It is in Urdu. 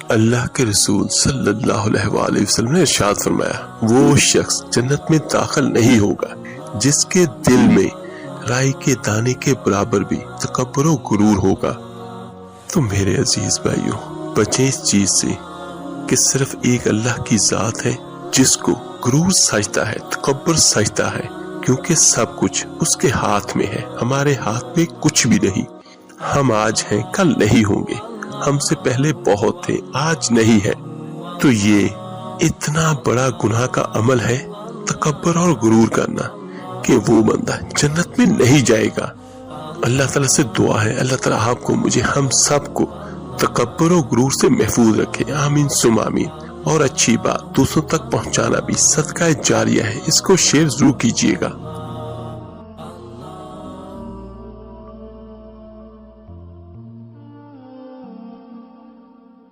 اللہ کے رسول صلی اللہ علیہ وآلہ وسلم نے ارشاد فرمایا، وہ شخص جنت میں داخل نہیں ہوگا جس کے دل میں رائی کے دانے کے برابر بھی تکبر و غرور ہوگا۔ تو میرے عزیز بھائیوں، بچیں اس چیز سے کہ صرف ایک اللہ کی ذات ہے جس کو غرور سجتا ہے، تکبر سجتا ہے، کیونکہ سب کچھ اس کے ہاتھ میں ہے، ہمارے ہاتھ میں کچھ بھی نہیں۔ ہم آج ہیں، کل نہیں ہوں گے، ہم سے پہلے بہت تھے، آج نہیں ہے۔ تو یہ اتنا بڑا گناہ کا عمل ہے تکبر اور غرور کرنا کہ وہ بندہ جنت میں نہیں جائے گا۔ اللہ تعالیٰ سے دعا ہے، اللہ تعالیٰ آپ کو، مجھے، ہم سب کو تکبر و غرور سے محفوظ رکھے، آمین ثم آمین۔ اور اچھی بات دوسروں تک پہنچانا بھی صدقہ جاریہ ہے، اس کو شیئر ضرور کیجیے گا۔